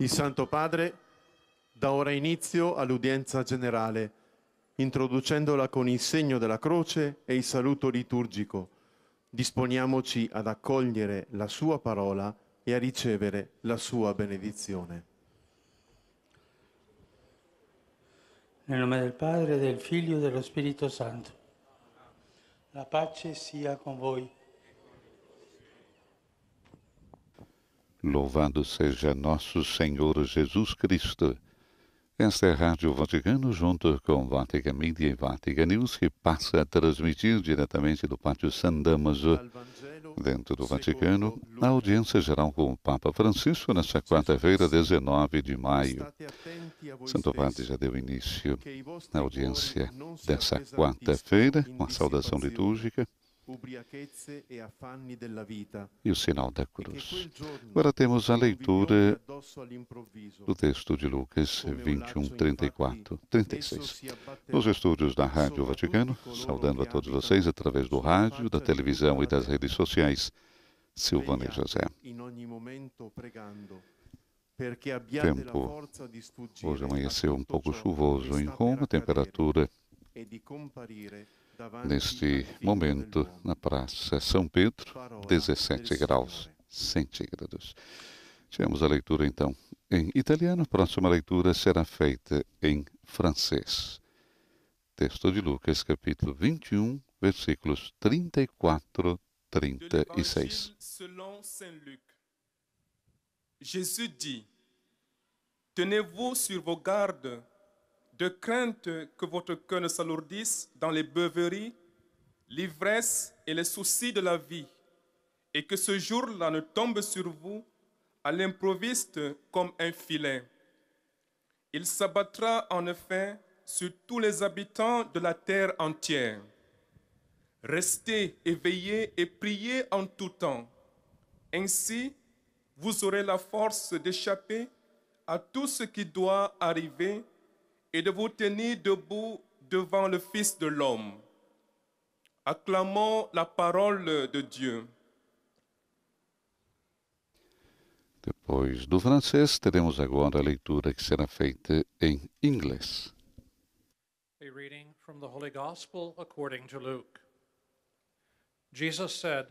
Il Santo Padre dà ora inizio all'udienza generale, introducendola con il segno della croce e il saluto liturgico. Disponiamoci ad accogliere la sua parola e a ricevere la sua benedizione. Nel nome del Padre, del Figlio e dello Spirito Santo. La pace sia con voi. Louvado seja nosso Senhor Jesus Cristo. Esta é a Rádio Vaticano, junto com Vatican Media e Vatican News, que passa a transmitir diretamente do Pátio San Damaso, dentro do Vaticano, a audiência geral com o Papa Francisco nesta quarta-feira, 19 de maio. Santo Padre já deu início à audiência dessa quarta-feira, com a saudação litúrgica e o sinal da cruz. Agora temos a leitura do texto de Lucas 21, 34, 36. Nos estúdios da Rádio Vaticano, saudando a todos vocês através do rádio, da televisão e das redes sociais, Silvana e José. Tempo hoje amanheceu um pouco chuvoso em Roma, temperatura neste momento na Praça São Pedro, 17 graus centígrados. Tivemos a leitura então em italiano, a próxima leitura será feita em francês. Texto de Lucas, capítulo 21, versículos 34, 36. Selon Saint Luc. Jésus dit: Tenez-vous sur vos gardes, de crainte que votre cœur ne s'alourdisse dans les beuveries, l'ivresse et les soucis de la vie, et que ce jour-là ne tombe sur vous à l'improviste comme un filet. Il s'abattra en effet sur tous les habitants de la terre entière. Restez éveillés et priez en tout temps. Ainsi, vous aurez la force d'échapper à tout ce qui doit arriver et de vous tenir debout devant le Fils de l'homme. Acclamons la parole de Dieu. Depois do francês, teremos agora a leitura que será feita em inglês. A reading from the Holy Gospel according to Luke. Jesus said,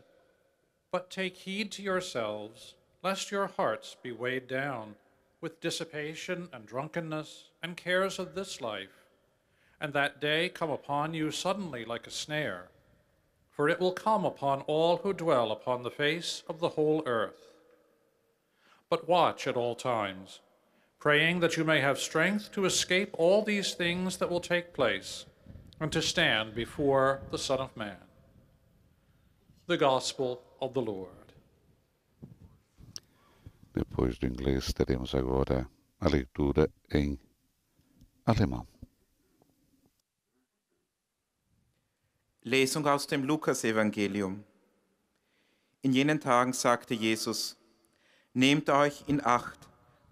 "But take heed to yourselves, lest your hearts be weighed down with dissipation and drunkenness and cares of this life, and that day come upon you suddenly like a snare. For it will come upon all who dwell upon the face of the whole earth. But watch at all times, praying that you may have strength to escape all these things that will take place, and to stand before the Son of Man." The Gospel of the Lord. Depois do inglês, teremos agora a leitura em alemão. Lesung aus dem Lukasevangelium. In jenen Tagen sagte Jesus: Nehmt euch in Acht,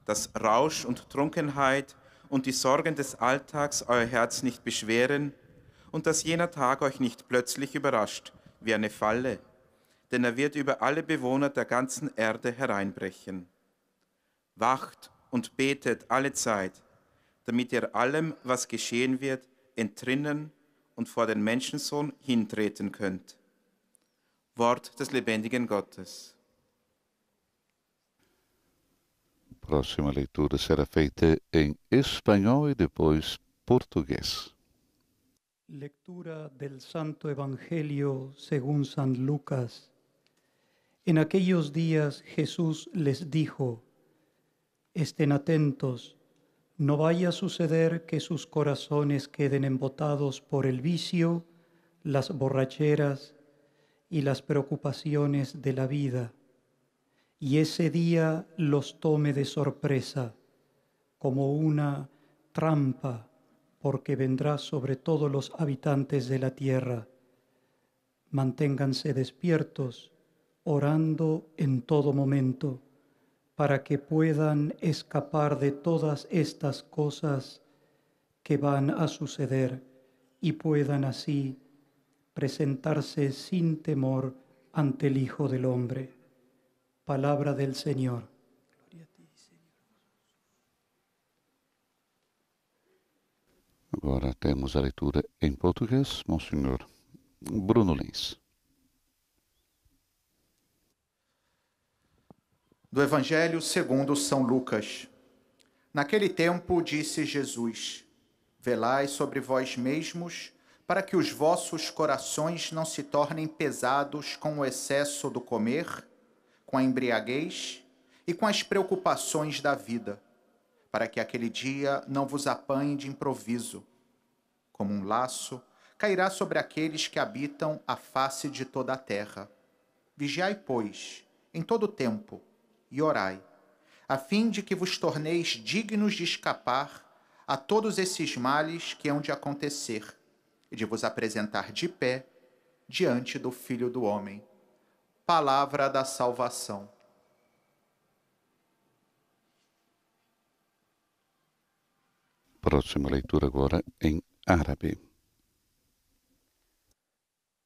dass Rausch und Trunkenheit und die Sorgen des Alltags euer Herz nicht beschweren und dass jener Tag euch nicht plötzlich überrascht wie eine Falle, denn er wird über alle Bewohner der ganzen Erde hereinbrechen. Wacht und betet alle Zeit, damit ihr allem, was geschehen wird, entrinnen und vor den Menschensohn hintreten könnt. Wort des lebendigen Gottes. Próxima leitura será feita em espanhol e depois português. Lectura del Santo Evangelio según San Lucas. En aquellos días Jesús les dijo: Estén atentos, no vaya a suceder que sus corazones queden embotados por el vicio, las borracheras y las preocupaciones de la vida, y ese día los tome de sorpresa, como una trampa, porque vendrá sobre todos los habitantes de la tierra. Manténganse despiertos, orando en todo momento, para que puedan escapar de todas estas cosas que van a suceder y puedan así presentarse sin temor ante el Hijo del Hombre. Palabra del Señor. Gloria a ti, Señor. Agora temos a leitura em português, Monsenhor Bruno Lins. Do Evangelho segundo São Lucas. Naquele tempo disse Jesus: velai sobre vós mesmos, para que os vossos corações não se tornem pesados com o excesso do comer, com a embriaguez e com as preocupações da vida, para que aquele dia não vos apanhe de improviso. Como um laço, cairá sobre aqueles que habitam a face de toda a terra. Vigiai, pois, em todo o tempo, e orai, a fim de que vos torneis dignos de escapar a todos esses males que hão de acontecer, e de vos apresentar de pé diante do Filho do Homem. Palavra da salvação. Próxima leitura agora em árabe.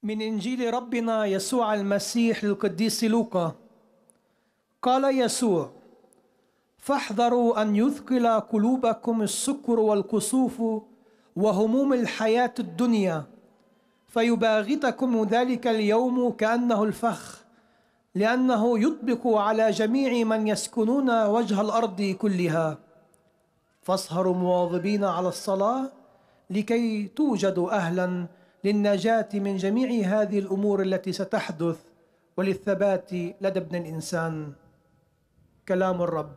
من إنجيل ربنا يسوع المسيح للقديس لوقا. قال يسوع: فاحذروا أن يثقل قلوبكم السكر والكسوف وهموم الحياة الدنيا، فيباغتكم ذلك اليوم كأنه الفخ، لأنه يطبق على جميع من يسكنون وجه الأرض كلها. فاسهروا مواظبين على الصلاة لكي توجدوا أهلا للنجاة من جميع هذه الأمور التي ستحدث وللثبات لدى ابن الإنسان. كلام الرب.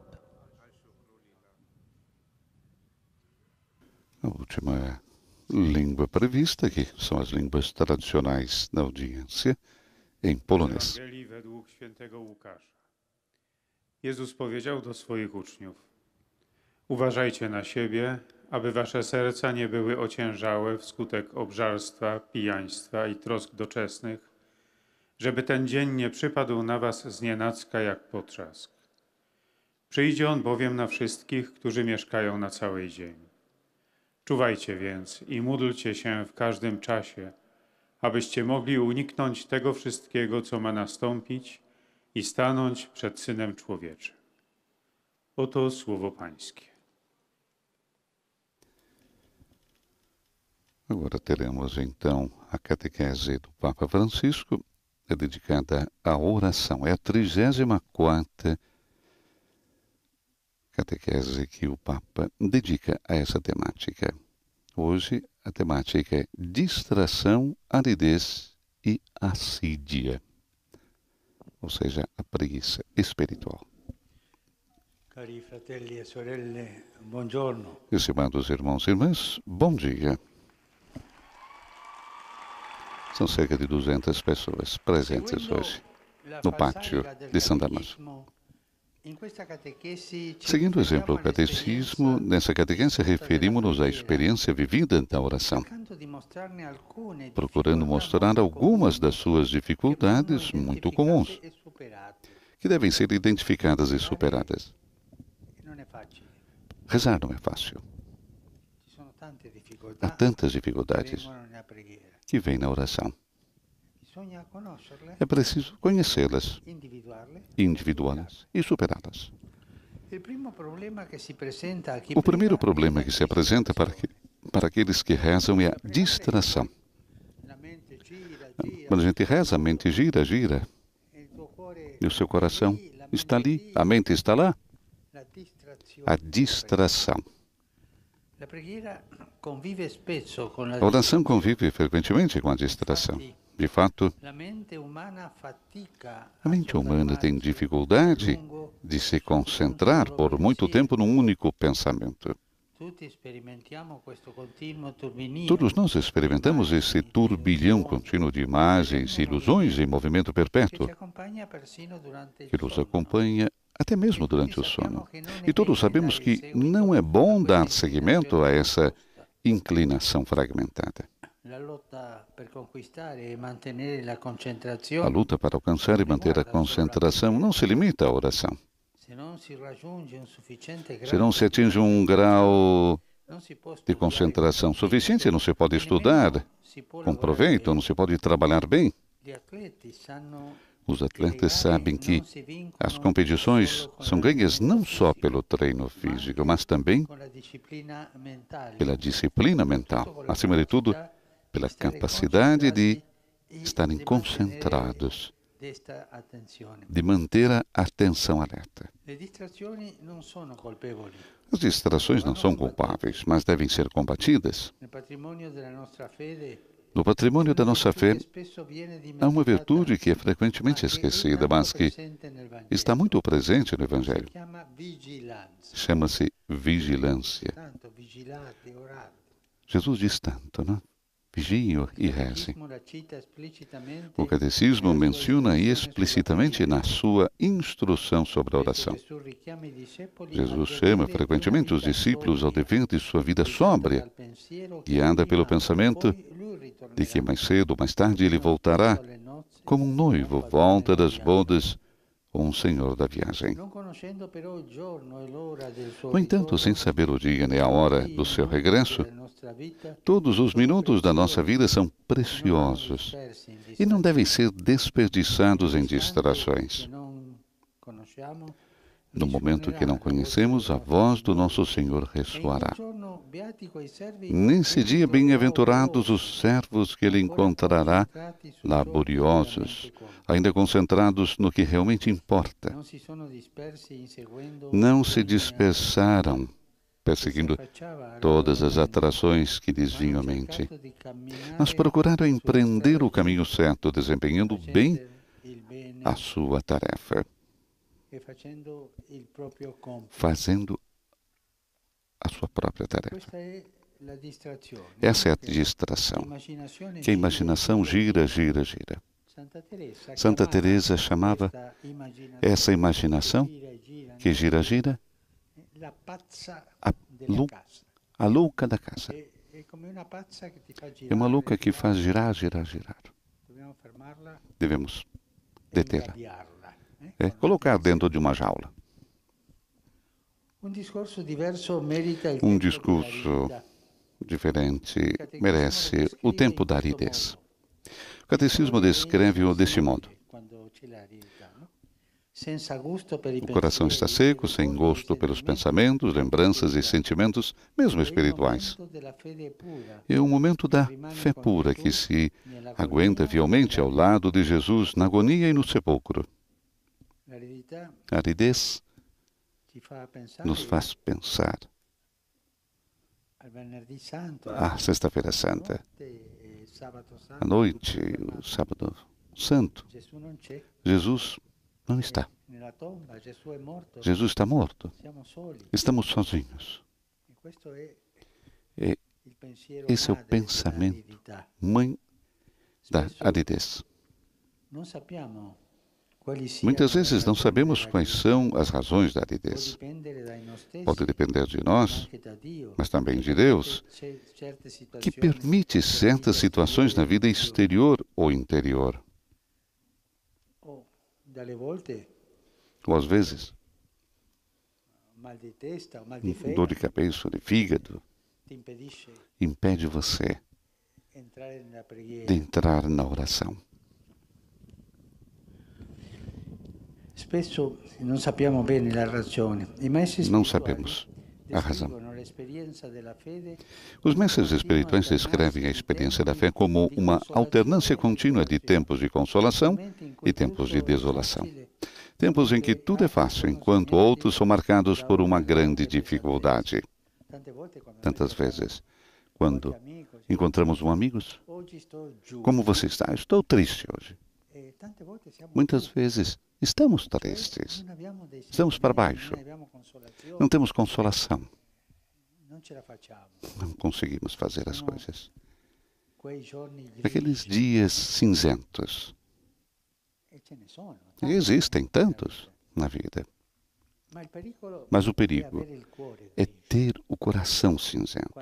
A última língua prevista, que são as línguas tradicionais da audiência, em polonês. Ewangelii według świętego Łukasza. Jezus powiedział do swoich uczniów: uważajcie na siebie, aby wasze serca nie były ociężałe wskutek obżarstwa, pijaństwa i trosk doczesnych, żeby ten dzień nie przypadł na was znienacka jak potrzask. Przyjdzie on bowiem na wszystkich, którzy mieszkają na całej ziemi. Czuwajcie więc i módlcie się w każdym czasie, abyście mogli uniknąć tego wszystkiego, co ma nastąpić i stanąć przed Synem Człowieczym. Oto słowo Pańskie. Agora teremos então a catequese do Papa Francisco, dedicada à oração. É a 34ª catequese que o Papa dedica a essa temática. Hoje a temática é distração, aridez e assídia, ou seja, a preguiça espiritual. Cari fratelli e sorelle, buongiorno. Estimados irmãos e irmãs, bom dia. São cerca de 200 pessoas presentes hoje no pátio de São Damaso. Seguindo o exemplo do catecismo, nessa catequese referimos-nos à experiência vivida da oração, procurando mostrar algumas das suas dificuldades muito comuns, que devem ser identificadas e superadas. Rezar não é fácil. Há tantas dificuldades que vêm na oração. É preciso conhecê-las, individuá-las e superá-las. O primeiro problema que se apresenta para aqueles que rezam é a distração. Quando a gente reza, a mente gira, gira. E o seu coração está ali, a mente está lá. A distração. A oração convive frequentemente com a distração. De fato, a mente humana tem dificuldade de se concentrar por muito tempo num único pensamento. Todos nós experimentamos esse turbilhão contínuo de imagens e ilusões em movimento perpétuo, que nos acompanha até mesmo durante o sono. E todos sabemos que não é bom dar seguimento a essa inclinação fragmentada. A luta para alcançar e manter a concentração não se limita à oração. Se não se atinge um grau de concentração suficiente, não se pode estudar com proveito, não se pode trabalhar bem. Os atletas sabem que as competições são ganhas não só pelo treino físico, mas também pela disciplina mental. Acima de tudo, pela capacidade de estarem concentrados, de manter a atenção alerta. As distrações não são culpáveis, mas devem ser combatidas. No patrimônio da nossa fé, há uma virtude que é frequentemente esquecida, mas que está muito presente no Evangelho. Chama-se vigilância. Jesus diz tanto, não? Vigiem e rezem. O Catecismo menciona explicitamente na sua instrução sobre a oração. Jesus chama frequentemente os discípulos ao dever de sua vida sóbria, guiada pelo pensamento de que mais cedo ou mais tarde ele voltará, como um noivo volta das bodas ou um senhor da viagem. No entanto, sem saber o dia nem a hora do seu regresso, todos os minutos da nossa vida são preciosos e não devem ser desperdiçados em distrações. No momento que não conhecemos, a voz do nosso Senhor ressoará. Nesse dia, bem-aventurados os servos que ele encontrará laboriosos, ainda concentrados no que realmente importa. Não se dispersaram, perseguindo todas as atrações que lhes vinham à mente, mas procuraram empreender o caminho certo, desempenhando bem a sua tarefa, fazendo a sua própria tarefa. Essa é a distração, que a imaginação gira, gira, gira. Santa Teresa chamava essa imaginação que gira, gira, a louca da casa. É uma louca que faz girar, girar, girar. Devemos detê-la. Colocar dentro de uma jaula. Um discurso diferente merece o tempo da aridez. O Catecismo descreve-o deste modo: o coração está seco, sem gosto pelos pensamentos, lembranças e sentimentos, mesmo espirituais. É o momento da fé pura que se aguenta fielmente ao lado de Jesus na agonia e no sepulcro. A aridez nos faz pensar. A Sexta-feira Santa, a noite, o Sábado Santo, Jesus não está. Jesus está morto. Estamos sozinhos. Esse é o pensamento, mãe da aridez. Muitas vezes não sabemos quais são as razões da aridez. Pode depender de nós, mas também de Deus, que permite certas situações na vida exterior ou interior. Ou às vezes, dor de cabeça, de fígado, impede você de entrar na oração. Não sabemos a razão. Os mestres espirituais descrevem a experiência da fé como uma alternância contínua de tempos de consolação e tempos de desolação. Tempos em que tudo é fácil, enquanto outros são marcados por uma grande dificuldade. Tantas vezes, quando encontramos um amigo, como você está? Estou triste hoje. Muitas vezes estamos tristes, estamos para baixo, não temos consolação, não conseguimos fazer as coisas. Aqueles dias cinzentos, e existem tantos na vida, mas o perigo é ter o coração cinzento,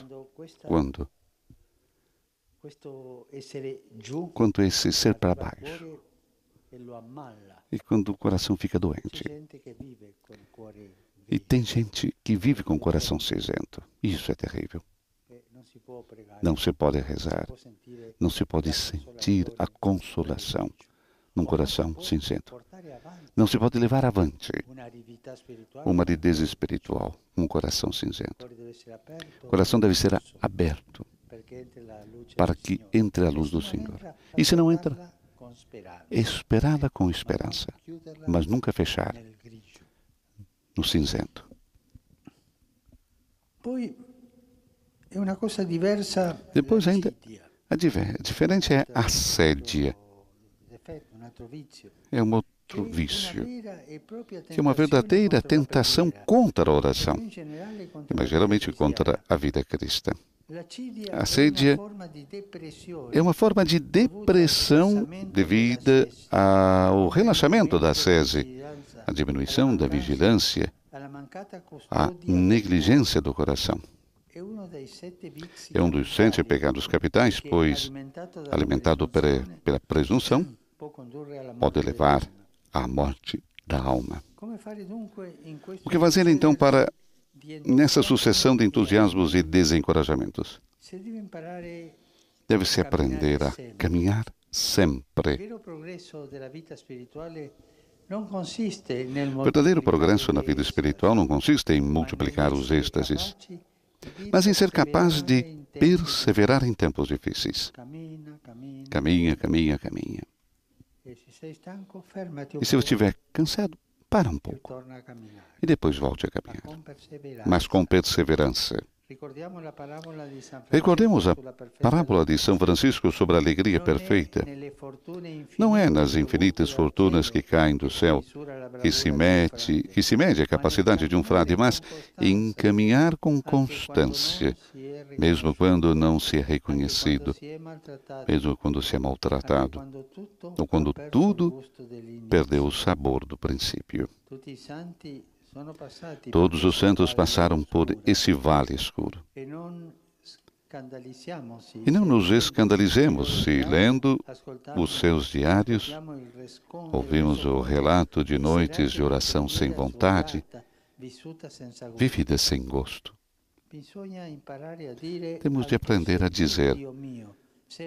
quando esse ser para baixo, e quando o coração fica doente. E tem gente que vive com o coração cinzento. Isso é terrível. Não se pode rezar, não se pode sentir a consolação num coração cinzento. Não se pode levar avante uma aridez espiritual, um coração cinzento. O coração deve ser aberto para que entre a luz do Senhor. E se não entra, esperá-la com esperança, mas nunca fechar no cinzento. Depois ainda, diferente é a assédia. É um outro vício, que é uma verdadeira tentação contra a oração, mas geralmente contra a vida cristã. A assédia é uma forma de depressão devida ao relaxamento da ascese, à diminuição da vigilância, à negligência do coração. É um dos 7 pecados capitais, pois, alimentado pela presunção, pode levar à morte da alma. O que fazer, então, para, nessa sucessão de entusiasmos e desencorajamentos? Deve-se aprender a caminhar sempre. O verdadeiro progresso na vida espiritual não consiste em multiplicar os êxtases, mas em ser capaz de perseverar em tempos difíceis. Caminha, caminha, caminha. E se você estiver cansado, para um pouco. E depois volte a caminhar. Mas com perseverança. Recordemos a parábola de São Francisco sobre a alegria perfeita. Não é nas infinitas fortunas que caem do céu que se mede a capacidade de um frade, mas em caminhar com constância, mesmo quando não se é reconhecido, mesmo quando se é maltratado, ou quando tudo perdeu o sabor do princípio. Todos os santos passaram por esse vale escuro. E não nos escandalizemos se, lendo os seus diários, ouvimos o relato de noites de oração sem vontade, vividas sem gosto. Temos de aprender a dizer: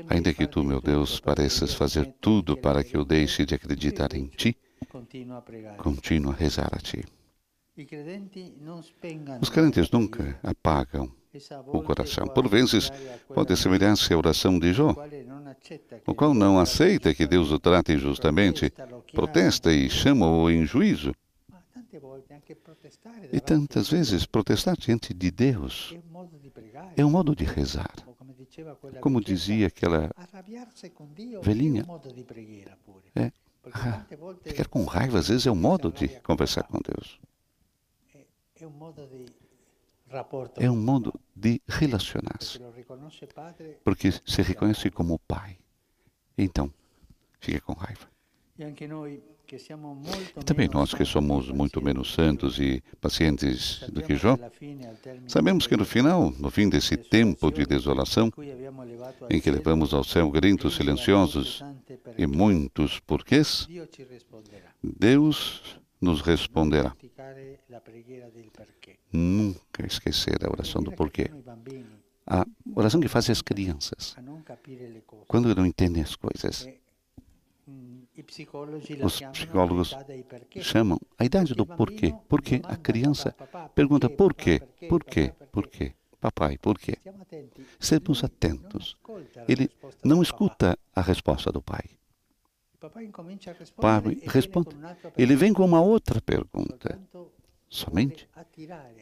ainda que tu, meu Deus, pareças fazer tudo para que eu deixe de acreditar em ti, continuo a rezar a ti. Os crentes nunca apagam o coração. Por vezes, pode assemelhar-se à oração de Jó, o qual não aceita que Deus o trate injustamente, protesta e chama-o em juízo. E tantas vezes, protestar diante de Deus é um modo de rezar. Como dizia aquela velhinha, ficar com raiva às vezes é um modo de conversar com Deus. É um modo de relacionar-se, porque se reconhece como Pai. Então, fica com raiva. E também nós, que somos muito menos santos e pacientes do que Jó, sabemos que no fim desse tempo de desolação, em que levamos ao céu gritos silenciosos e muitos porquês, Deus nos responderá. Nunca esquecer a oração do porquê. A oração que fazem as crianças, quando não entendem as coisas. Os psicólogos chamam a idade do porquê. Porque a criança pergunta por quê? Por quê? Por quê? Papai, por quê? Estamos atentos. Ele não escuta a resposta do pai. Pai responde. Ele vem com uma outra pergunta. Somente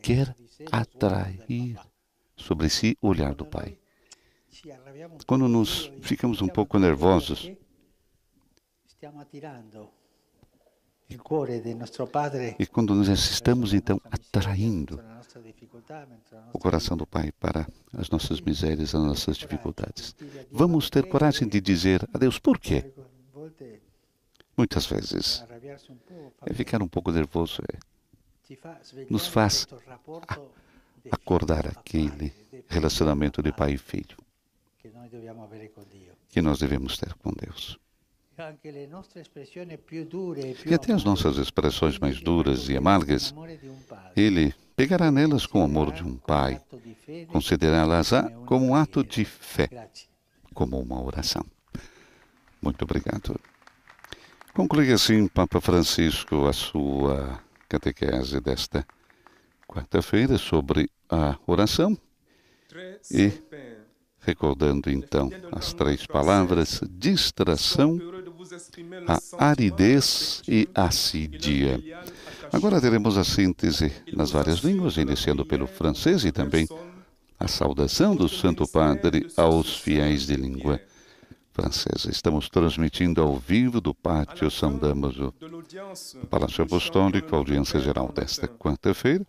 quer atrair sobre si o olhar do pai. Quando nos ficamos um pouco nervosos, e quando nós estamos, então, atraindo o coração do Pai para as nossas misérias, as nossas dificuldades, vamos ter coragem de dizer a Deus por quê? Muitas vezes, ficar um pouco nervoso nos faz acordar aquele relacionamento de pai e filho que nós devemos ter com Deus. E até as nossas expressões mais duras e amargas, Ele pegará nelas com o amor de um pai, considerá-las como um ato de fé, como uma oração. Muito obrigado. Conclui assim Papa Francisco a sua catequese desta quarta-feira sobre a oração e recordando então as três palavras: distração, a aridez e assídia. Agora teremos a síntese nas várias línguas, iniciando pelo francês e também a saudação do Santo Padre aos fiéis de língua francesa. Estamos transmitindo ao vivo do Pátio São Damaso, do Palácio Apostólico, a audiência geral desta quarta-feira,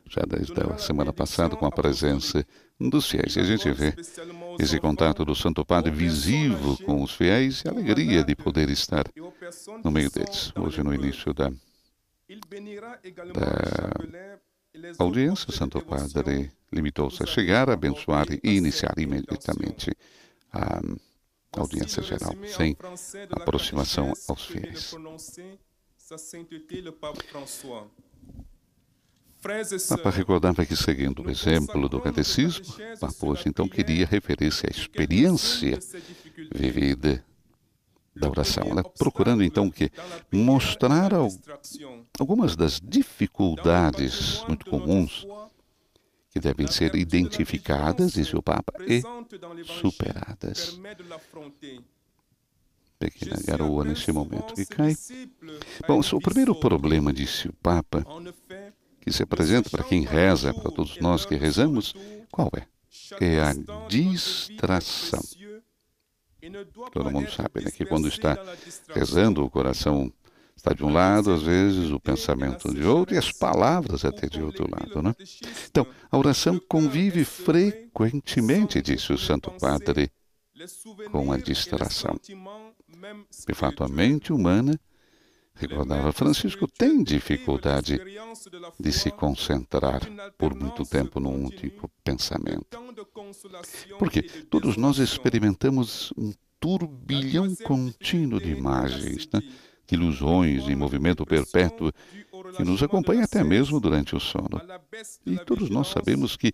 já desde a semana passada, com a presença dos fiéis. E a gente vê esse contato do Santo Padre visível com os fiéis e a alegria de poder estar no meio deles. Hoje, no início da audiência, o Santo Padre limitou-se a chegar, abençoar e iniciar imediatamente a audiência geral, sem aproximação aos fiéis. O Papa recordava que, seguindo o exemplo do catecismo, o Papa hoje então queria referir-se à experiência vivida da oração, procurando então que mostrar algumas das dificuldades muito comuns que devem ser identificadas, disse o Papa, e superadas. Pequena garoa nesse momento que cai. Bom, o primeiro problema, disse o Papa, que se apresenta para quem reza, para todos nós que rezamos, qual é? É a distração. Todo mundo sabe, né, que quando está rezando, o coração está de um lado, às vezes o pensamento de outro e as palavras até de outro lado, né? Então, a oração convive frequentemente, disse o Santo Padre, com a distração. De fato, a mente humana, recordava Francisco, tem dificuldade de se concentrar por muito tempo num único pensamento. Porque todos nós experimentamos um turbilhão contínuo de imagens, né? De ilusões em movimento perpétuo que nos acompanha até mesmo durante o sono. E todos nós sabemos que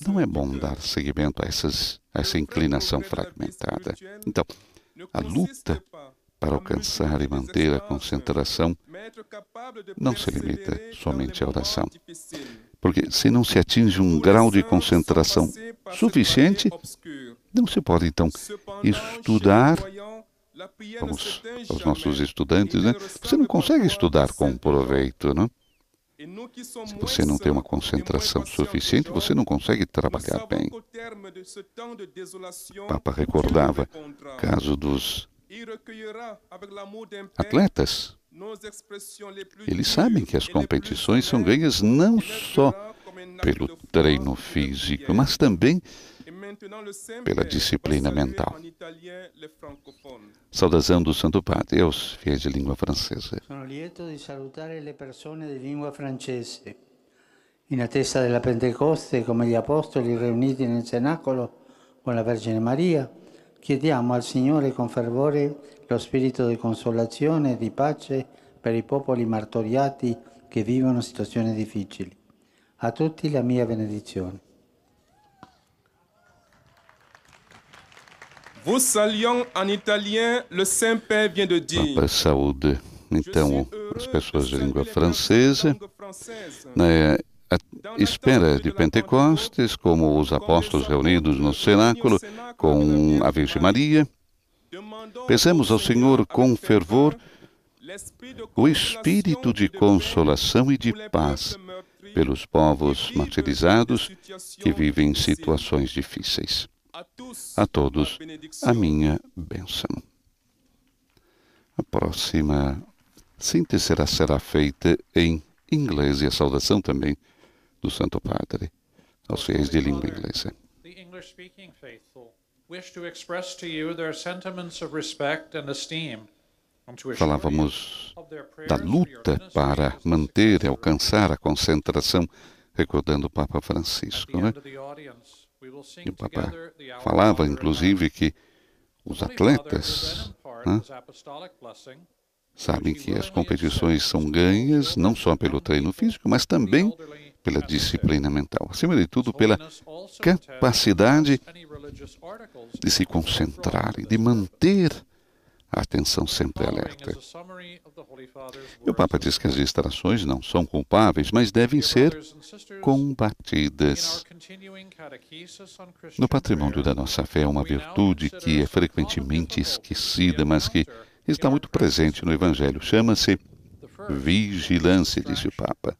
não é bom dar seguimento a essa inclinação fragmentada. Então, a luta para alcançar e manter a concentração não se limita somente à oração. Porque se não se atinge um grau de concentração suficiente, não se pode então estudar. Aos nossos estudantes, né? Você não consegue estudar com proveito, né? Se você não tem uma concentração suficiente, você não consegue trabalhar bem. O Papa recordava o caso dos atletas. Eles sabem que as competições são ganhas não só pelo treino físico, mas também pela disciplina mental. Saudação do Santo Padre aos fiéis de língua francesa. Sono lieto di salutare le persone di lingua francese. In attesa della Pentecoste, come gli apostoli riuniti nel cenacolo con la Vergine Maria, chiediamo al Signore con fervore lo spirito di consolazione e di pace per i popoli martoriati che vivono situazioni difficili. A tutti la mia benedizione. Vous saluons en italien, le Saint-Père vient de dire. Papa saúde, então, as pessoas de língua francesa, na espera de Pentecostes, como os apóstolos reunidos no cenáculo com a Virgem Maria, peçamos ao Senhor com fervor o espírito de consolação e de paz pelos povos martirizados que vivem em situações difíceis. A todos, a minha bênção. A próxima síntese será feita em inglês e a saudação também do Santo Padre aos fiéis de língua inglesa. The English-speaking faithful wish to express to you their sentiments of respect and esteem. Falávamos da luta para manter e alcançar a concentração, recordando o Papa Francisco, né? E o Papa falava, inclusive, que os atletas, né, sabem que as competições são ganhas não só pelo treino físico, mas também pela disciplina mental. Acima de tudo, pela capacidade de se concentrar e de manter a atenção sempre alerta. E o Papa diz que as distrações não são culpáveis, mas devem ser combatidas. No patrimônio da nossa fé, uma virtude que é frequentemente esquecida, mas que está muito presente no Evangelho. Chama-se vigilância, disse o Papa.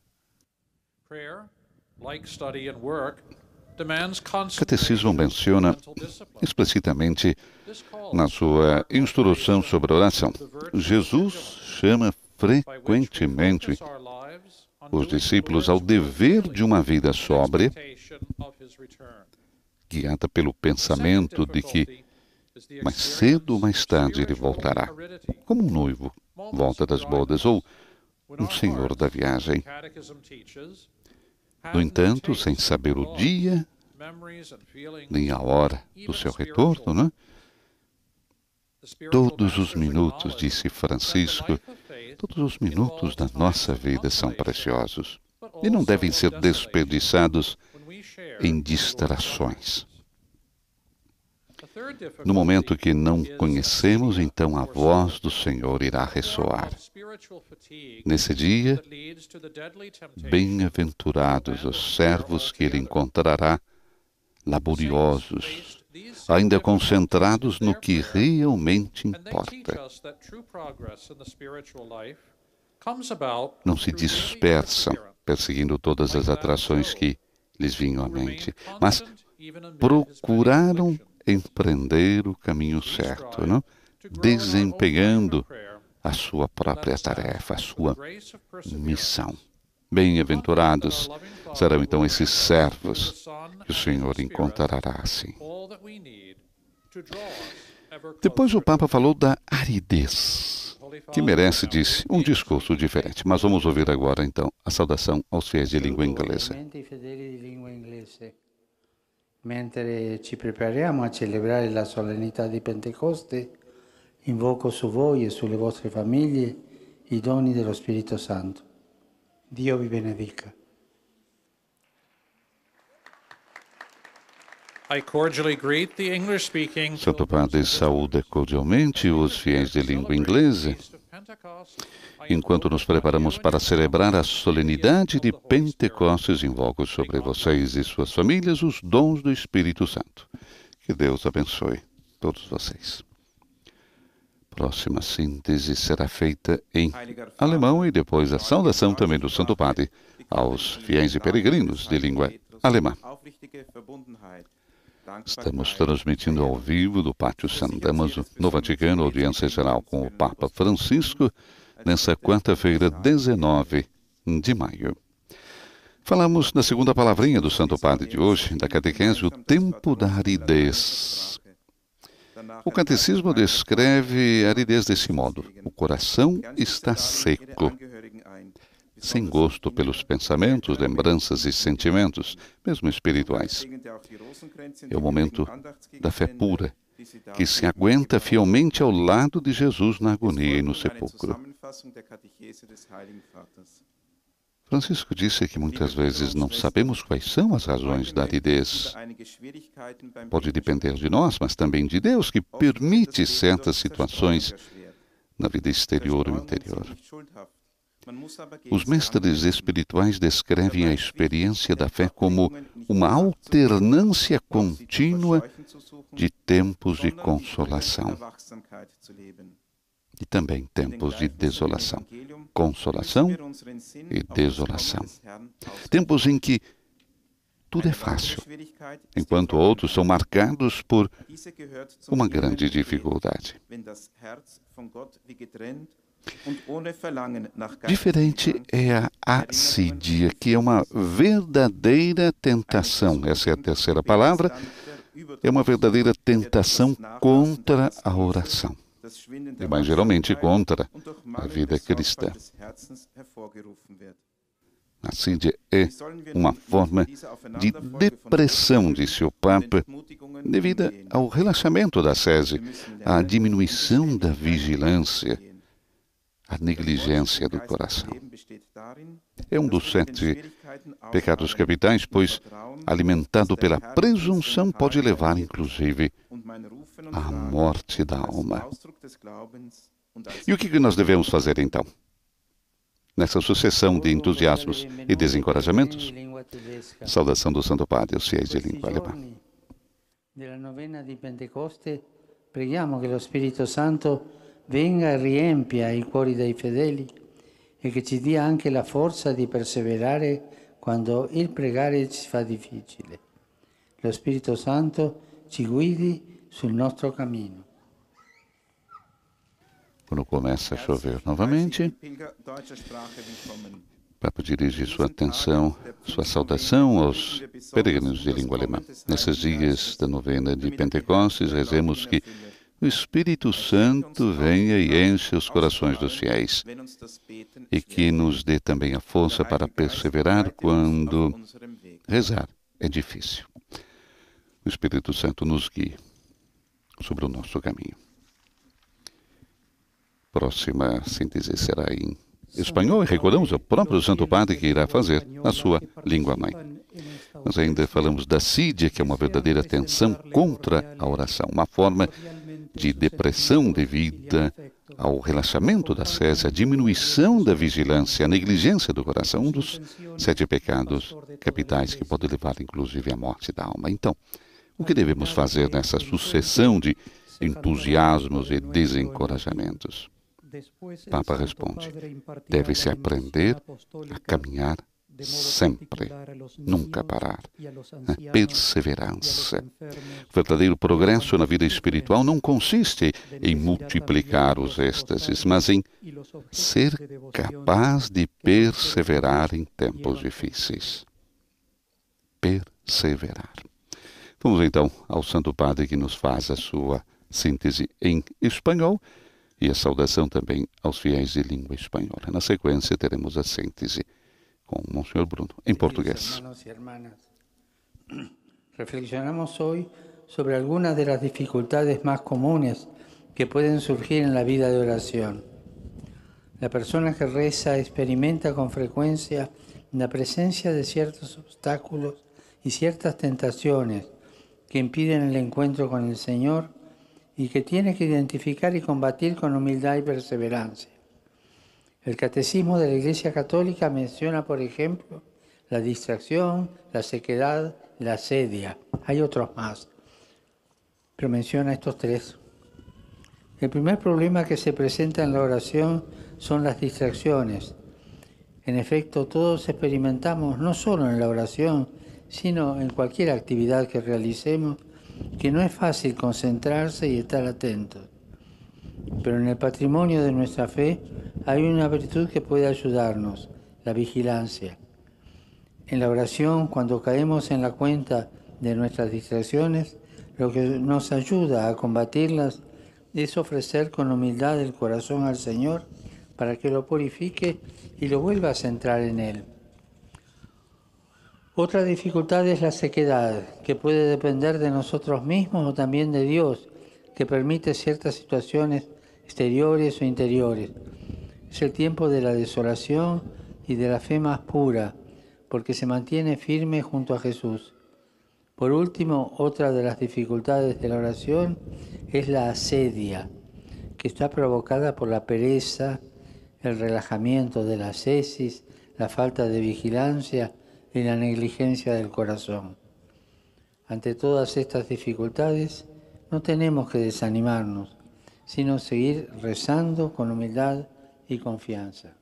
O Catecismo menciona explicitamente na sua instrução sobre a oração. Jesus chama frequentemente os discípulos ao dever de uma vida sóbria, guiada pelo pensamento de que mais cedo ou mais tarde ele voltará, como um noivo volta das bodas ou um senhor da viagem. No entanto, sem saber o dia nem a hora do seu retorno, né? Todos os minutos, disse Francisco, todos os minutos da nossa vida são preciosos e não devem ser desperdiçados em distrações. No momento que não conhecemos, então a voz do Senhor irá ressoar. Nesse dia, bem-aventurados os servos que ele encontrará, laboriosos, ainda concentrados no que realmente importa. Não se dispersam, perseguindo todas as atrações que lhes vinham à mente, mas procuraram empreender o caminho certo, não? Desempenhando a sua própria tarefa, a sua missão. Bem-aventurados serão então esses servos que o Senhor encontrará assim. Depois o Papa falou da aridez, que merece, disse, um discurso diferente. Mas vamos ouvir agora então a saudação aos fiéis de língua inglesa. Mentre ci prepariamo a celebrare la solennità di Pentecoste, invoco su voi e sulle vostre famiglie i doni dello Spirito Santo. Dio vi benedica. I cordially greet the English-speaking Santo Padre saúda cordialmente os fiéis de língua inglesa, enquanto nos preparamos para celebrar a solenidade de Pentecostes. Invoco sobre vocês e suas famílias os dons do Espírito Santo. Que Deus abençoe todos vocês. Próxima síntese será feita em alemão e depois a saudação também do Santo Padre aos fiéis e peregrinos de língua alemã. Estamos transmitindo ao vivo do Pátio San Damaso, no Vaticano, audiência geral com o Papa Francisco, nessa quarta-feira, 19 de maio. Falamos na segunda palavrinha do Santo Padre de hoje, da catequese, o tempo da aridez. O catecismo descreve a aridez desse modo: o coração está seco, sem gosto pelos pensamentos, lembranças e sentimentos, mesmo espirituais. É o momento da fé pura, que se aguenta fielmente ao lado de Jesus na agonia e no sepulcro. Francisco disse que muitas vezes não sabemos quais são as razões da aridez. Pode depender de nós, mas também de Deus, que permite certas situações na vida exterior ou interior. Os mestres espirituais descrevem a experiência da fé como uma alternância contínua de tempos de consolação e também tempos de desolação. Consolação e desolação. Tempos em que tudo é fácil, enquanto outros são marcados por uma grande dificuldade. Diferente é a assídia, que é uma verdadeira tentação. Essa é a terceira palavra. É uma verdadeira tentação contra a oração. E mais geralmente contra a vida cristã. A assídia é uma forma de depressão, disse o Papa, devido ao relaxamento da ascese, à diminuição da vigilância, a negligência do coração. É um dos 7 pecados capitais, pois, alimentado pela presunção, pode levar, inclusive, a morte da alma. E o que nós devemos fazer então? Nessa sucessão de entusiasmos e desencorajamentos? Saudação do Santo Padre aos fiéis de língua alemã. Della novena di Pentecoste, preghiamo che lo Spirito Santo venga e riempia i cuori dei fedeli e che ci dia anche la forza di perseverare quando il pregare ci fa difficile. Lo Spirito Santo ci guidi sul nostro cammino. Quando começa a chover novamente, o Papa dirige sua atenção, sua saudação aos peregrinos de língua alemã. Nesses dias da novena de Pentecostes, rezemos que o Espírito Santo venha e enche os corações dos fiéis e que nos dê também a força para perseverar quando rezar é difícil. O Espírito Santo nos guie sobre o nosso caminho. Próxima síntese será em espanhol e recordamos o próprio Santo Padre que irá fazer na sua língua-mãe. Nós ainda falamos da assídia, que é uma verdadeira tensão contra a oração, uma forma de depressão devida ao relaxamento das fés, a diminuição da vigilância, a negligência do coração, um dos 7 pecados capitais que pode levar inclusive à morte da alma. Então, o que devemos fazer nessa sucessão de entusiasmos e desencorajamentos? Papa responde: deve-se aprender a caminhar sempre, nunca parar, na perseverança. O verdadeiro progresso na vida espiritual não consiste em multiplicar os êxtases, mas em ser capaz de perseverar em tempos difíceis. Perseverar. Vamos então ao Santo Padre que nos faz a sua síntese em espanhol e a saudação também aos fiéis de língua espanhola. Na sequência, teremos a síntese com o Monsenhor Bruno, em português. Reflexionamos hoy sobre algunas de las dificultades más comunes que pueden surgir en la vida de oración. La persona que reza experimenta con frecuencia la presencia de ciertos obstáculos y ciertas tentaciones que impiden el encuentro con el Señor y que tiene que identificar y combatir con humildad y perseverancia. El Catecismo de la Iglesia Católica menciona, por ejemplo, la distracción, la sequedad, la asedia. Hay otros más, pero menciona estos 3. El primer problema que se presenta en la oración son las distracciones. En efecto, todos experimentamos, no solo en la oración, sino en cualquier actividad que realicemos, que no es fácil concentrarse y estar atentos. Pero en el patrimonio de nuestra fe hay una virtud que puede ayudarnos, la vigilancia. En la oración, cuando caemos en la cuenta de nuestras distracciones, lo que nos ayuda a combatirlas es ofrecer con humildad el corazón al Señor para que lo purifique y lo vuelva a centrar en Él. Otra dificultad es la sequedad, que puede depender de nosotros mismos o también de Dios, que permite ciertas situaciones exteriores o interiores. Es el tiempo de la desolación y de la fe más pura, porque se mantiene firme junto a Jesús. Por último, otra de las dificultades de la oración es la asedia, que está provocada por la pereza, el relajamiento de la ascesis, la falta de vigilancia y la negligencia del corazón. Ante todas estas dificultades, no tenemos que desanimarnos, sino seguir rezando con humildad y confianza.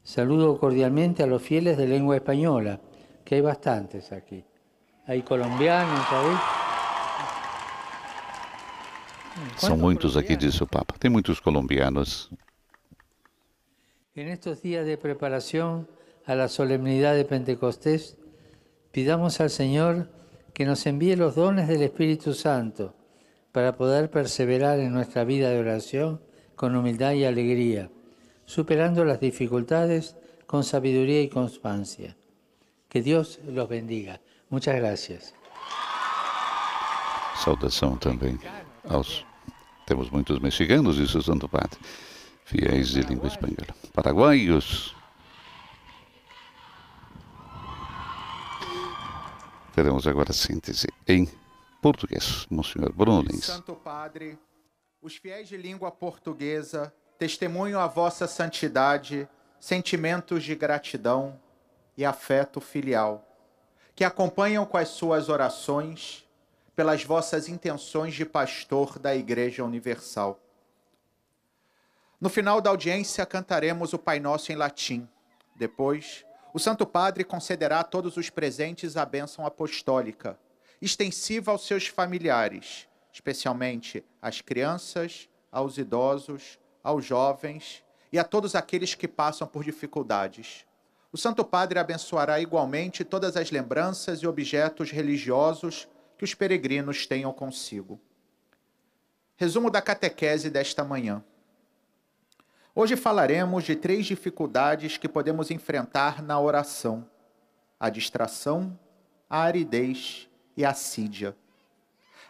Saludo cordialmente a los fieles de lengua española, que hay bastantes aquí. Hay colombianos ahí. São muitos aqui, disse o Papa. Tem muitos colombianos. En estos días de preparación a la solemnidad de Pentecostés, pidamos al Señor que nos envíe los dones del Espíritu Santo para poder perseverar en nuestra vida de oración con humildad y alegría, superando las dificultades con sabiduría y constancia. Que Dios los bendiga. Muchas gracias. Saudação também aos... Temos muitos mexicanos, disse o Santo Padre. Fiéis de língua espanhola. Paraguaios. Teremos agora a síntese em português. Monsenhor Bruno Lins. Santo Padre, os fiéis de língua portuguesa testemunham a vossa santidade, sentimentos de gratidão e afeto filial, que acompanham com as suas orações pelas vossas intenções de pastor da Igreja Universal. No final da audiência, cantaremos o Pai Nosso em latim. Depois, o Santo Padre concederá a todos os presentes a bênção apostólica, extensiva aos seus familiares, especialmente às crianças, aos idosos, aos jovens e a todos aqueles que passam por dificuldades. O Santo Padre abençoará igualmente todas as lembranças e objetos religiosos que os peregrinos tenham consigo. Resumo da catequese desta manhã. Hoje falaremos de 3 dificuldades que podemos enfrentar na oração: a distração, a aridez e a assídia.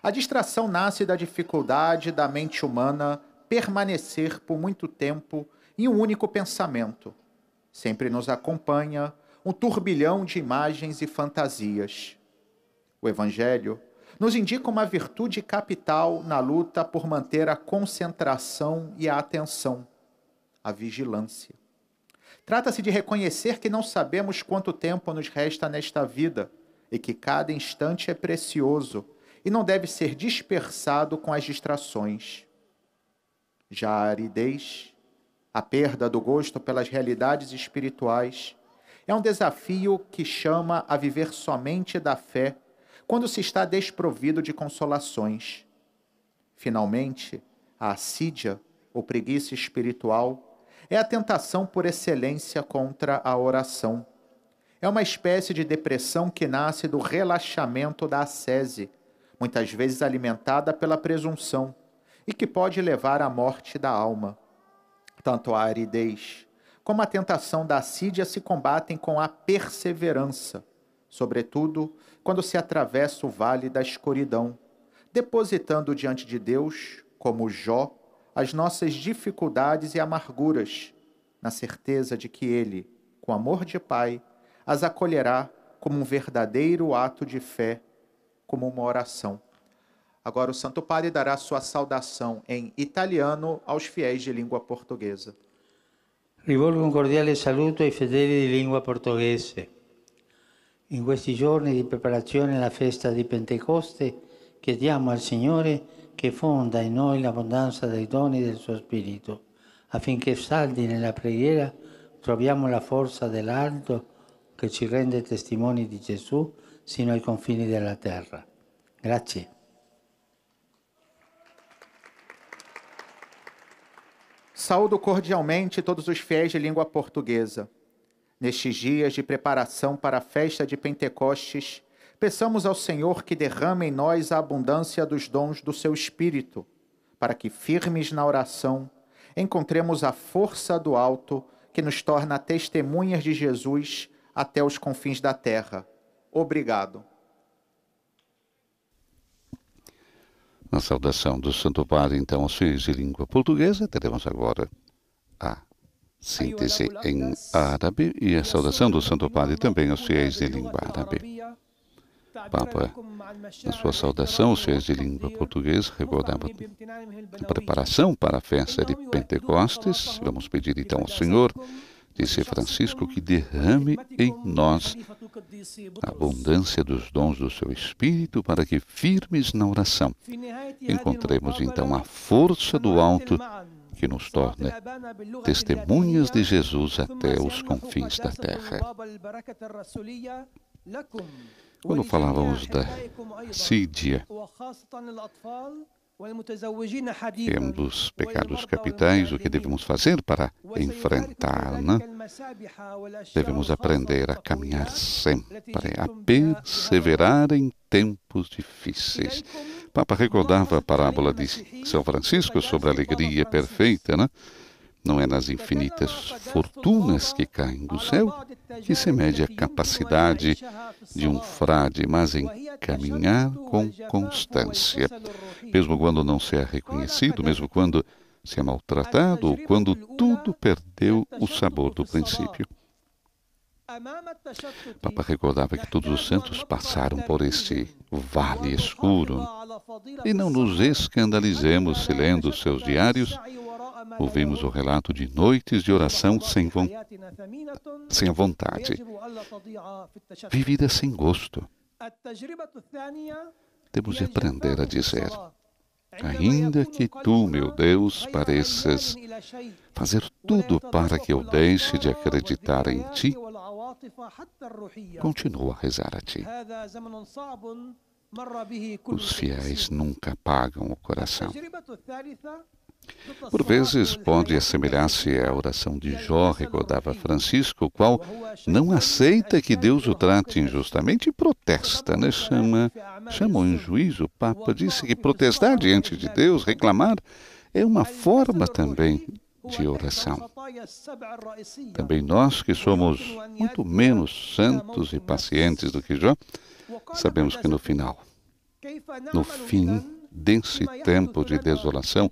A distração nasce da dificuldade da mente humana permanecer por muito tempo em um único pensamento. Sempre nos acompanha um turbilhão de imagens e fantasias. O Evangelho nos indica uma virtude capital na luta por manter a concentração e a atenção: a vigilância. Trata-se de reconhecer que não sabemos quanto tempo nos resta nesta vida e que cada instante é precioso e não deve ser dispersado com as distrações. Já a aridez, a perda do gosto pelas realidades espirituais, é um desafio que chama a viver somente da fé quando se está desprovido de consolações. Finalmente, a assídia, ou preguiça espiritual, é a tentação por excelência contra a oração. É uma espécie de depressão que nasce do relaxamento da ascese, muitas vezes alimentada pela presunção, e que pode levar à morte da alma. Tanto a aridez como a tentação da assídia se combatem com a perseverança, sobretudo quando se atravessa o vale da escuridão, depositando diante de Deus, como Jó, as nossas dificuldades e amarguras, na certeza de que Ele, com amor de Pai, as acolherá como um verdadeiro ato de fé, como uma oração. Agora o Santo Padre dará sua saudação em italiano aos fiéis de língua portuguesa. Rivolgo un cordiale saluto ai fedeli di lingua portoghese. In questi giorni di preparazione alla festa di Pentecoste, chiediamo al Signore che fonda in noi l'abbondanza dei doni del suo Spirito, affinché saldi nella preghiera troviamo la forza dell'alto che ci rende testimoni di Gesù sino ai confini della terra. Grazie. Saúdo cordialmente todos os fiéis de língua portuguesa. Nestes dias de preparação para a festa de Pentecostes, peçamos ao Senhor que derrame em nós a abundância dos dons do seu Espírito, para que, firmes na oração, encontremos a força do alto que nos torna testemunhas de Jesus até os confins da terra. Obrigado. Na saudação do Santo Padre, então, aos fiéis de língua portuguesa, teremos agora a síntese em árabe e a saudação do Santo Padre também aos fiéis de língua árabe. Papa, na sua saudação, os fiéis de língua portuguesa recordavam a preparação para a festa de Pentecostes. Vamos pedir então ao Senhor, disse Francisco, que derrame em nós a abundância dos dons do seu Espírito para que, firmes na oração, encontremos então a força do alto que nos torne testemunhas de Jesus até os confins da terra. Quando falávamos da assídia, é um dos pecados capitais, o que devemos fazer para enfrentar, né? Devemos aprender a caminhar sempre, a perseverar em tempos difíceis. O Papa recordava a parábola de São Francisco sobre a alegria perfeita, né? Não é nas infinitas fortunas que caem do céu que se mede a capacidade de um frade, mas em caminhar com constância, mesmo quando não se é reconhecido, mesmo quando se é maltratado ou quando tudo perdeu o sabor do princípio. O Papa recordava que todos os santos passaram por este vale escuro. E não nos escandalizemos se, lendo seus diários, ouvimos o relato de noites de oração sem vontade, vivida sem gosto. Temos de aprender a dizer: ainda que tu, meu Deus, pareças fazer tudo para que eu deixe de acreditar em ti, continua a rezar a ti. Os fiéis nunca apagam o coração. Por vezes pode assemelhar-se à oração de Jó, recordava Francisco, o qual não aceita que Deus o trate injustamente e protesta, né? Chama em juízo. O Papa disse que protestar diante de Deus, reclamar, é uma forma também de oração. Também nós, que somos muito menos santos e pacientes do que Jó, sabemos que no fim desse tempo de desolação,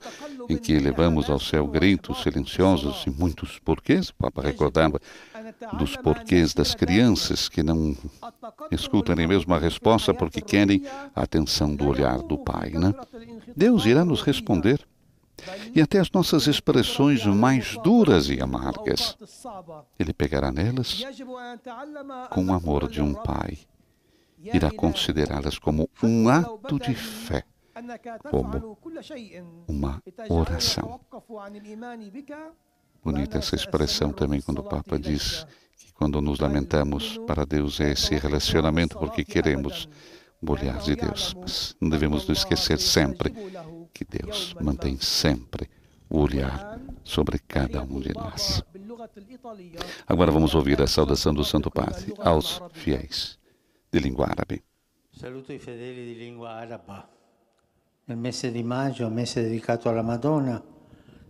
em que elevamos ao céu gritos silenciosos e muitos porquês, o Papa recordava dos porquês das crianças que não escutam nem mesmo a resposta porque querem a atenção do olhar do Pai, né? Deus irá nos responder. E até as nossas expressões mais duras e amargas, Ele pegará nelas com o amor de um pai. Irá considerá-las como um ato de fé, como uma oração. Bonita essa expressão também quando o Papa diz que quando nos lamentamos para Deus é esse relacionamento porque queremos o olhar de Deus. Mas não devemos nos esquecer sempre que Deus mantém sempre o olhar sobre cada um de nós. Agora vamos ouvir a saudação do Santo Padre aos fiéis de língua árabe. Saluto i fedeli di lingua araba. Nel mese di maggio, mese dedicato alla Madonna,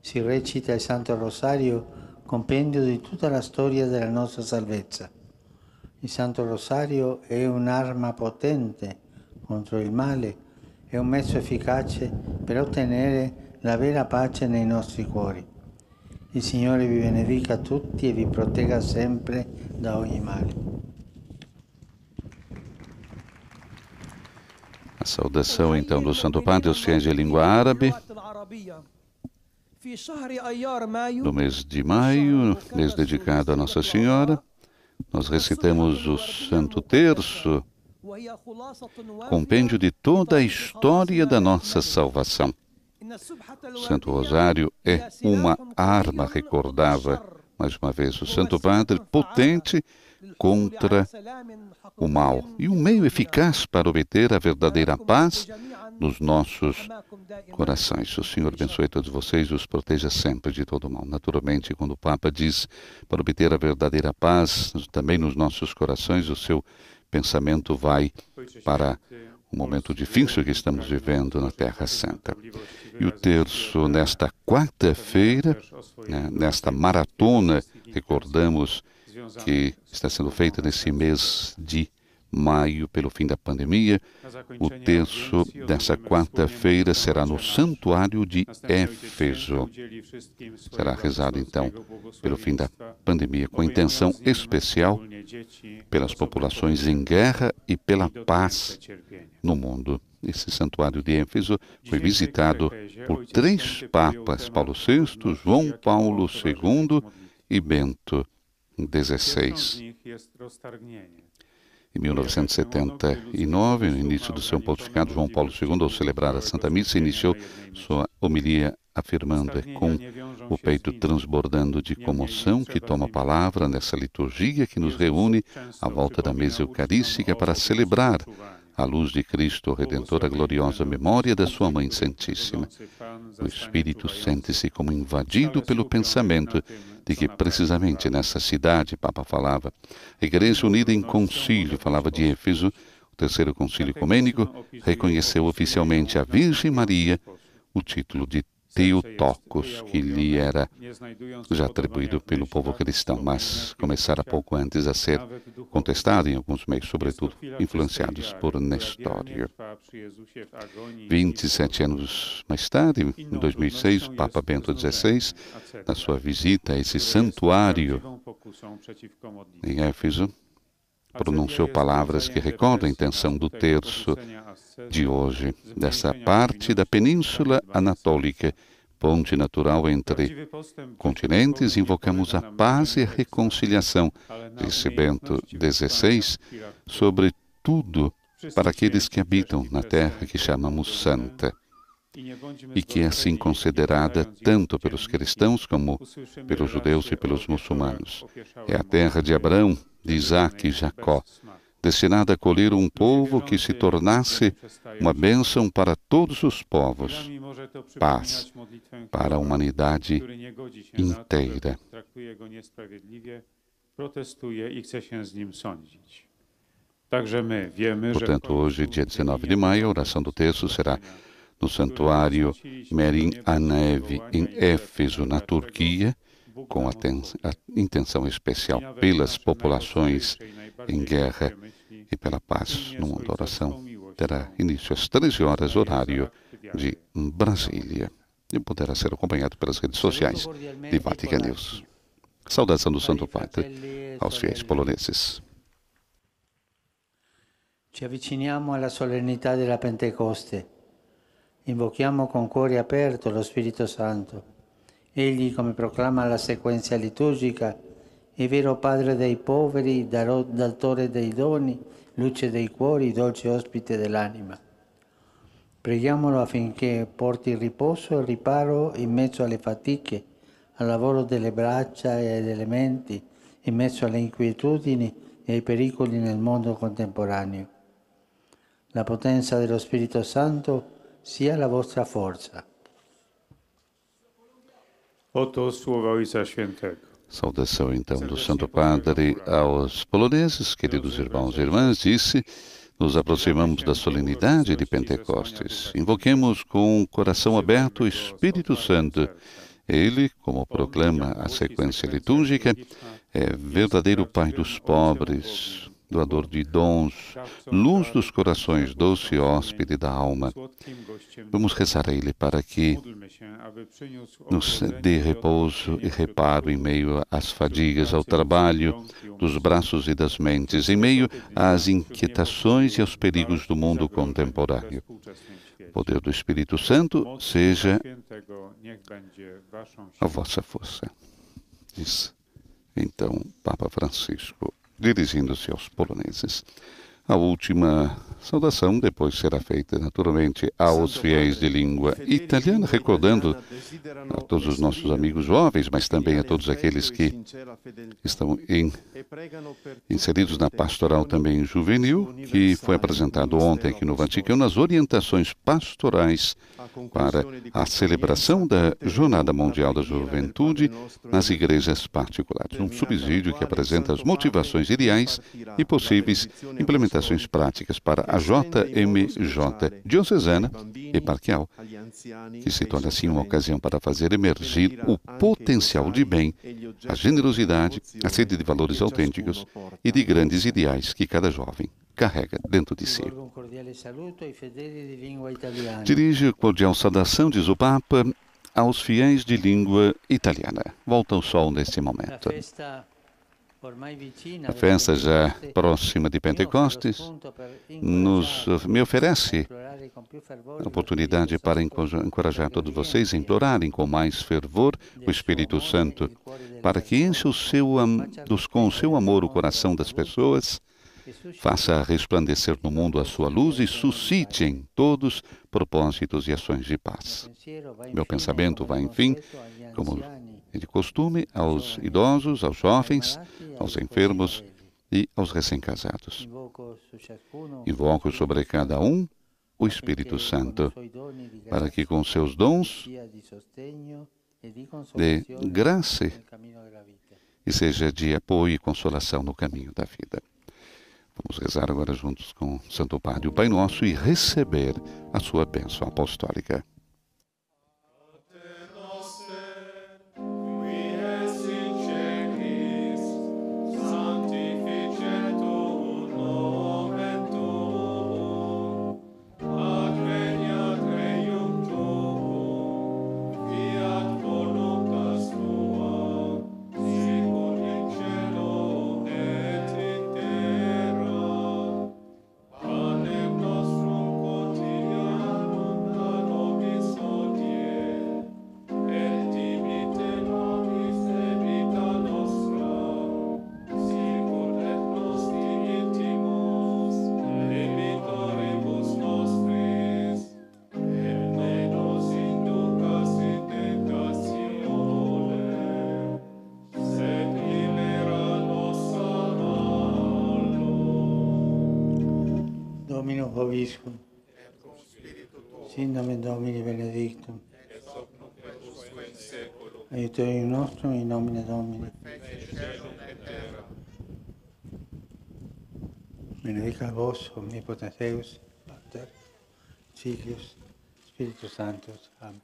si recita il Santo Rosario, compendio di tutta la storia della nostra salvezza. Il Santo Rosario è un'arma potente contro il male, è un mezzo efficace per ottenere la vera pace nei nostri cuori. Il Signore vi benedica tutti e vi protegga sempre da ogni male. A saudação, então, do Santo Padre aos fiéis de língua árabe. No mês de maio, mês dedicado a Nossa Senhora, nós recitamos o Santo Terço, compêndio de toda a história da nossa salvação. O Santo Rosário é uma arma, recordava mais uma vez o Santo Padre, potente contra o mal e um meio eficaz para obter a verdadeira paz nos nossos corações. O Senhor abençoe todos vocês e os proteja sempre de todo mal. Naturalmente, quando o Papa diz para obter a verdadeira paz também nos nossos corações, o seu pensamento vai para o momento difícil que estamos vivendo na Terra Santa. E o terço, nesta quarta-feira, nesta maratona, recordamos que está sendo feita nesse mês de maio, pelo fim da pandemia. O terço dessa quarta-feira será no Santuário de Éfeso. Será rezado, então, pelo fim da pandemia, com intenção especial pelas populações em guerra e pela paz no mundo. Esse Santuário de Éfeso foi visitado por 3 papas, Paulo VI, João Paulo II e Bento XVI. Em 1979, no início do seu pontificado, João Paulo II, ao celebrar a Santa Missa, iniciou sua homilia afirmando: é com o peito transbordando de comoção que toma a palavra nessa liturgia que nos reúne à volta da mesa eucarística para celebrar à luz de Cristo Redentor a gloriosa memória da sua Mãe Santíssima. O Espírito sente-se como invadido pelo pensamento de que precisamente nessa cidade, o Papa falava, a Igreja unida em concílio, falava de Éfeso, o terceiro concílio ecumênico, reconheceu oficialmente a Virgem Maria o título de Theotokos, que lhe era já atribuído pelo povo cristão, mas começara pouco antes a ser contestado em alguns meios, sobretudo influenciados por Nestório. 27 anos mais tarde, em 2006, o Papa Bento XVI, na sua visita a esse santuário em Éfeso, pronunciou palavras que recordam a intenção do terço de hoje, dessa parte da Península Anatólica, ponte natural entre continentes. Invocamos a paz e a reconciliação, disse Bento XVI, sobretudo para aqueles que habitam na terra que chamamos Santa, e que é assim considerada tanto pelos cristãos como pelos judeus e pelos muçulmanos. É a terra de Abraão, de Isaac e Jacó, destinada a acolher um povo que se tornasse uma bênção para todos os povos, paz para a humanidade inteira. Portanto, hoje, dia 19 de maio, a oração do terço será no Santuário Merin Anevi, em Éfeso, na Turquia, com a intenção especial pelas populações em guerra e pela paz no mundo. A oração terá início às 13 horas, horário de Brasília, e poderá ser acompanhado pelas redes sociais de Vatican News. Saudação do Santo Padre aos fiéis poloneses. Ci avviciniamo alla solennità della Pentecoste. Invochiamo con cuore aperto lo Spirito Santo. Egli, come proclama la sequenza liturgica, è vero Padre dei poveri, datore dei doni, luce dei cuori, dolce ospite dell'anima. Preghiamolo affinché porti riposo e riparo in mezzo alle fatiche, al lavoro delle braccia e delle menti, in mezzo alle inquietudini e ai pericoli nel mondo contemporaneo. La potenza dello Spirito Santo sia la vostra forza. Oto słowa Ojca Świętego. Saudação então do Santo Padre aos poloneses, queridos irmãos e irmãs, disse: nos aproximamos da solenidade de Pentecostes. Invoquemos com o coração aberto o Espírito Santo. Ele, como proclama a sequência litúrgica, é verdadeiro Pai dos pobres, doador de dons, luz dos corações, doce hóspede da alma. Vamos rezar a Ele para que nos dê repouso e reparo em meio às fadigas, ao trabalho dos braços e das mentes, em meio às inquietações e aos perigos do mundo contemporâneo. O poder do Espírito Santo seja a vossa força, diz então Papa Francisco, dirigindo-se aos poloneses. A última saudação depois será feita, naturalmente, aos fiéis de língua italiana, recordando a todos os nossos amigos jovens, mas também a todos aqueles que estão inseridos na pastoral também juvenil, que foi apresentado ontem aqui no Vaticano, as orientações pastorais para a celebração da Jornada Mundial da Juventude nas igrejas particulares. Um subsídio que apresenta as motivações ideais e possíveis implementações práticas para a JMJ diocesana e eparquial, que se torna assim uma ocasião para fazer emergir o potencial de bem, a generosidade, a sede de valores autênticos e de grandes ideais que cada jovem carrega dentro de si. Dirige a cordial saudação, diz o Papa, aos fiéis de língua italiana. Volta o sol neste momento. A festa já próxima de Pentecostes me oferece a oportunidade para encorajar todos vocês a implorarem com mais fervor o Espírito Santo, para que encha com o seu amor o coração das pessoas, faça resplandecer no mundo a sua luz e suscite em todos propósitos e ações de paz. Meu pensamento vai, enfim, como é de costume, aos idosos, aos jovens, aos enfermos e aos recém-casados. Invoco sobre cada um o Espírito Santo, para que com seus dons dê graça e seja de apoio e consolação no caminho da vida. Vamos rezar agora juntos com o Santo Padre, o Pai Nosso, e receber a sua bênção apostólica. Dominus vobiscum. Sin nomen Domini benedictum. Aiuterium nostrum in nomine Domini. Benedicat vos omnipotens Deus, Pater, Filius, Spiritus Sanctus. Amen.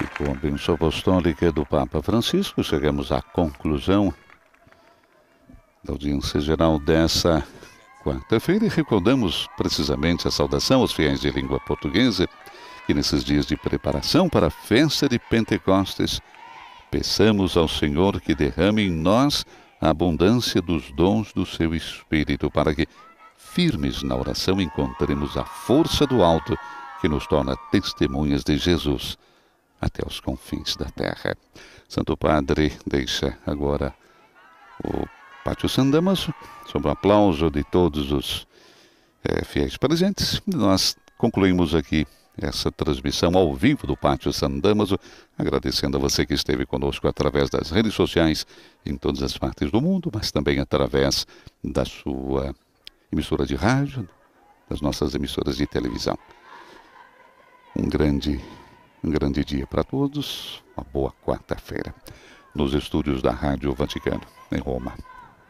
E com a bênção apostólica do Papa Francisco, chegamos à conclusão da audiência geral dessa quarta-feira e recordamos precisamente a saudação aos fiéis de língua portuguesa que nesses dias de preparação para a festa de Pentecostes peçamos ao Senhor que derrame em nós a abundância dos dons do seu Espírito para que, firmes na oração, encontremos a força do alto que nos torna testemunhas de Jesus até os confins da terra. Santo Padre deixa agora o Pátio San Damaso, sob o aplauso de todos os fiéis presentes. Nós concluímos aqui essa transmissão ao vivo do Pátio San Damaso, agradecendo a você que esteve conosco através das redes sociais em todas as partes do mundo, mas também através da sua emissora de rádio, das nossas emissoras de televisão. Um grande dia para todos, uma boa quarta-feira. Nos estúdios da Rádio Vaticano, em Roma,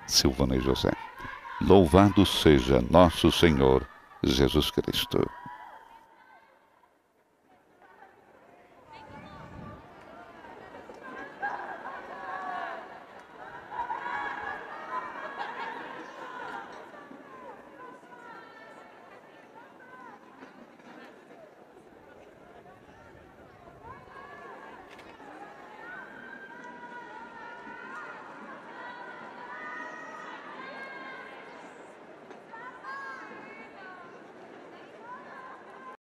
Silvana e José. Louvado seja nosso Senhor Jesus Cristo.